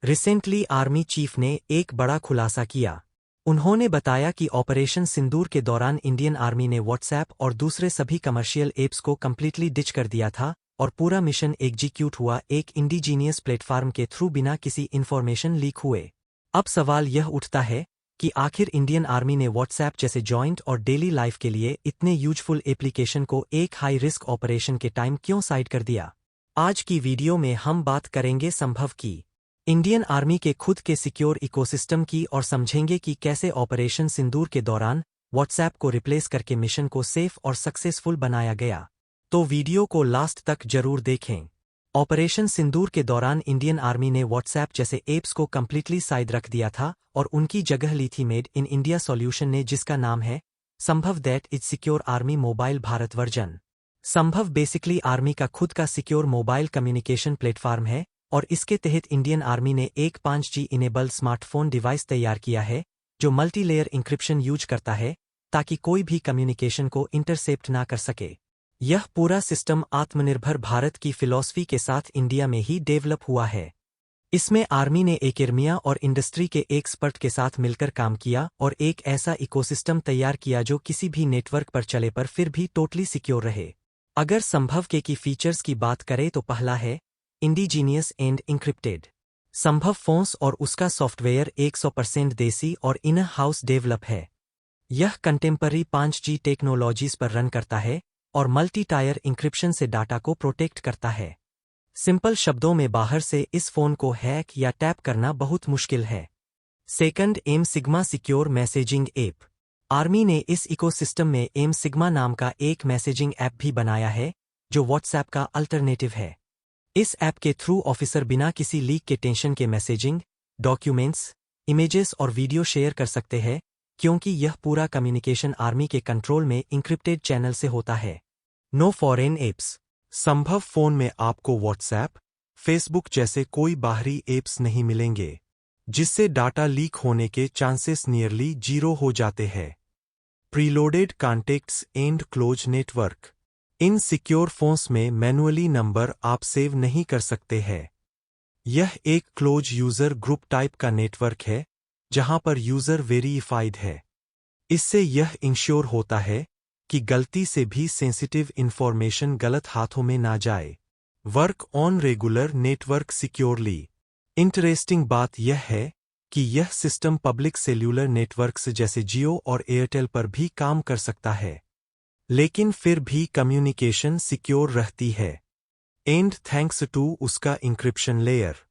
Recently army chief ने एक बड़ा खुलासा किया। उन्होंने बताया कि ऑपरेशन सिंदूर के दौरान इंडियन आर्मी ने व्हाट्सएप और दूसरे सभी कमर्शियल ऐप्स को कंप्लीटली डिच कर दिया था और पूरा मिशन एग्जीक्यूट हुआ एक इंडिजीनियस प्लेटफॉर्म के थ्रू बिना किसी इन्फॉर्मेशन लीक हुए। अब सवाल यह उठता है कि आखिर इंडियन आर्मी ने व्हाट्सएप जैसे जॉइंट और डेली लाइफ के लिए इतने यूजफुल एप्लीकेशन को एक हाई रिस्क ऑपरेशन के टाइम क्यों साइड कर दिया। आज की वीडियो में हम बात करेंगे संभव की इंडियन आर्मी के खुद के सिक्योर इकोसिस्टम की और समझेंगे कि कैसे ऑपरेशन सिंदूर के दौरान व्हाट्सएप को रिप्लेस करके मिशन को सेफ और सक्सेसफुल बनाया गया। तो वीडियो को लास्ट तक जरूर देखें। ऑपरेशन सिंदूर के दौरान इंडियन आर्मी ने व्हाट्सएप जैसे ऐप्स को कंप्लीटली साइड रख दिया था और उनकी जगह ली थी मेड इन इंडिया सॉल्यूशन ने, जिसका नाम है संभव that is secure army mobile Bharat version. संभव बेसिकली आर्मी का खुद का सिक्योर मोबाइल कम्युनिकेशन प्लेटफॉर्म है और इसके तहत इंडियन आर्मी ने एक 5G इनेबल स्मार्टफोन डिवाइस तैयार किया है जो मल्टी लेयर इंक्रिप्शन यूज करता है ताकि कोई भी कम्युनिकेशन को इंटरसेप्ट ना कर सके। यह पूरा सिस्टम आत्मनिर्भर भारत की फिलॉसफी के साथ इंडिया में ही डेवलप हुआ है। इसमें आर्मी ने एकेडमिया और इंडस्ट्री के एक्सपर्ट के साथ मिलकर काम किया और एक ऐसा इकोसिस्टम तैयार किया जो किसी भी नेटवर्क पर चले पर फिर भी टोटली सिक्योर रहे। अगर संभव के की फीचर्स की बात करें तो पहला है इंडिजीनियस एंड इंक्रिप्टेड। संभव फोन्स और उसका सॉफ्टवेयर 100% देसी और इन हाउस डेवलप है। यह कंटेम्पररी 5G टेक्नोलॉजीज पर रन करता है और मल्टी टायर इंक्रिप्शन से डाटा को प्रोटेक्ट करता है। सिंपल शब्दों में बाहर से इस फोन को हैक या टैप करना बहुत मुश्किल है। Second, M sigma secure messaging app. Army ने इस इकोसिस्टम में एम सिग्मा नाम का एक मैसेजिंग ऐप भी बनाया है जो व्हाट्सएप का अल्टरनेटिव है। इस ऐप के थ्रू ऑफिसर बिना किसी लीक के टेंशन के मैसेजिंग, डॉक्यूमेंट्स, इमेजेस और वीडियो शेयर कर सकते हैं क्योंकि यह पूरा कम्युनिकेशन आर्मी के कंट्रोल में इंक्रिप्टेड चैनल से होता है। No foreign apps. Sambhav phone में आपको व्हाट्सएप, फेसबुक जैसे कोई बाहरी ऐप्स नहीं मिलेंगे, जिससे डाटा लीक होने के चांसेस नियरली 0 हो जाते हैं। Preloaded contacts and close network. In secure phones में मैनुअली नंबर आप सेव नहीं कर सकते हैं। यह एक क्लोज यूजर ग्रुप टाइप का नेटवर्क है जहां पर यूजर वेरीफाइड है। इससे यह इंश्योर होता है कि गलती से भी सेंसिटिव इंफॉर्मेशन गलत हाथों में ना जाए। Work on regular network securely. Interesting बात यह है कि यह सिस्टम पब्लिक सेल्यूलर नेटवर्क्स जैसे जियो और एयरटेल पर भी काम कर सकता है, लेकिन फिर भी कम्युनिकेशन सिक्योर रहती है एंड थैंक्स टू उसका इंक्रिप्शन लेयर।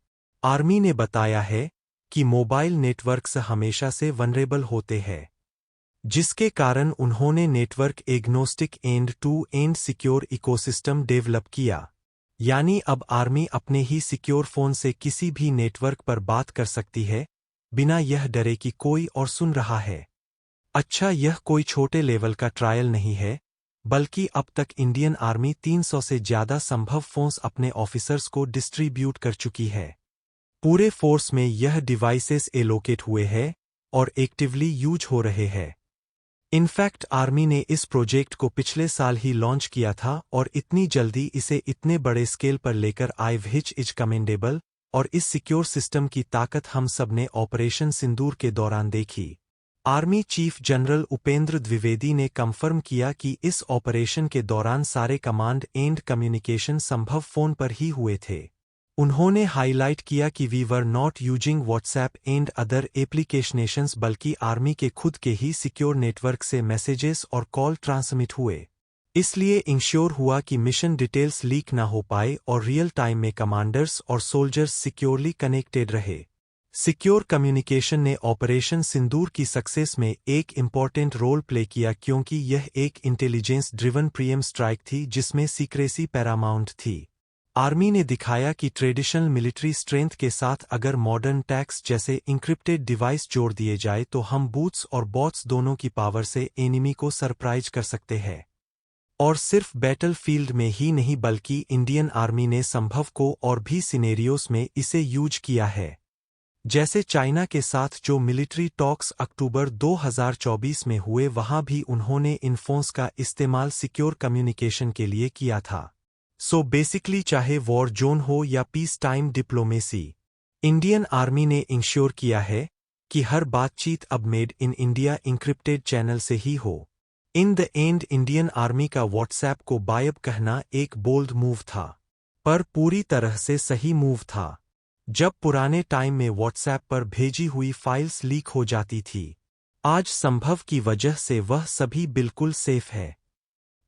आर्मी ने बताया है कि मोबाइल नेटवर्क्स हमेशा से वनरेबल होते हैं, जिसके कारण उन्होंने network agnostic end to end secure ecosystem develop किया। यानी अब आर्मी अपने ही सिक्योर फोन से किसी भी नेटवर्क पर बात कर सकती है बिना यह डरे कि कोई और सुन रहा है। अच्छा, यह कोई छोटे लेवल का ट्रायल नहीं है, बल्कि अब तक इंडियन आर्मी 300 से ज्यादा संभव फोन्स अपने ऑफिसर्स को डिस्ट्रीब्यूट कर चुकी है। पूरे फोर्स में यह डिवाइसेस एलोकेट हुए हैं और एक्टिवली यूज हो रहे हैं। इनफैक्ट आर्मी ने इस प्रोजेक्ट को पिछले साल ही लॉन्च किया था और इतनी जल्दी इसे इतने बड़े स्केल पर लेकर आए विच इज कमेंडेबल। और इस सिक्योर सिस्टम की ताकत हम सब ने ऑपरेशन सिंदूर के दौरान देखी। Army chief general Upendra Dwivedi ने कंफर्म किया कि इस ऑपरेशन के दौरान सारे कमांड एंड कम्युनिकेशन संभव फोन पर ही हुए थे। उन्होंने हाईलाइट किया कि we were not using WhatsApp and other applications, बल्कि आर्मी के खुद के ही सिक्योर नेटवर्क से मैसेजेस और कॉल ट्रांसमिट हुए। इसलिए इंश्योर हुआ कि मिशन डिटेल्स लीक ना हो पाए और रियल टाइम में कमांडर्स और सोल्जर्स सिक्योरली कनेक्टेड रहे। सिक्योर कम्युनिकेशन ने ऑपरेशन सिंदूर की सक्सेस में एक इम्पॉर्टेंट रोल प्ले किया क्योंकि यह एक इंटेलिजेंस ड्रिवन प्रीएम स्ट्राइक थी जिसमें सीक्रेसी पैरामाउंट थी। आर्मी ने दिखाया कि ट्रेडिशनल मिलिट्री स्ट्रेंथ के साथ अगर मॉडर्न टैक्स जैसे इंक्रिप्टेड डिवाइस जोड़ दिए जाए तो हम बूट्स और बॉट्स दोनों की पावर से एनिमी को सरप्राइज कर सकते हैं। और सिर्फ बैटलफील्ड में ही नहीं बल्कि इंडियन आर्मी ने संभव को और भी सिनेरियोस में इसे यूज किया है। जैसे चाइना के साथ जो मिलिट्री टॉक्स अक्टूबर 2024 में हुए, वहां भी उन्होंने इन फोन्स का इस्तेमाल सिक्योर कम्युनिकेशन के लिए किया था। सो बेसिकली चाहे वॉर जोन हो या peace time diplomacy, Indian army ने इंश्योर किया है कि हर बातचीत अब made in India encrypted channel से ही हो। In the end Indian army का व्हाट्सएप को गायब कहना एक बोल्ड मूव था, पर पूरी तरह से सही मूव था। जब पुराने टाइम में व्हाट्सएप पर भेजी हुई फाइल्स लीक हो जाती थी, आज संभव की वजह से वह सभी बिल्कुल सेफ है।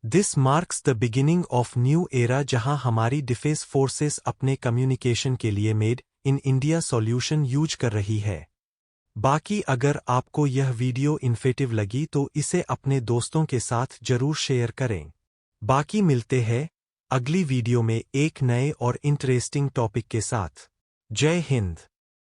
This marks the beginning of new era जहां हमारी डिफेंस फोर्सेस अपने कम्युनिकेशन के लिए made in India solution use कर रही है। बाकी अगर आपको यह वीडियो इन्फेटिव लगी तो इसे अपने दोस्तों के साथ जरूर शेयर करें। बाकी मिलते हैं अगली वीडियो में एक नए और इंटरेस्टिंग टॉपिक के साथ। जय हिंद।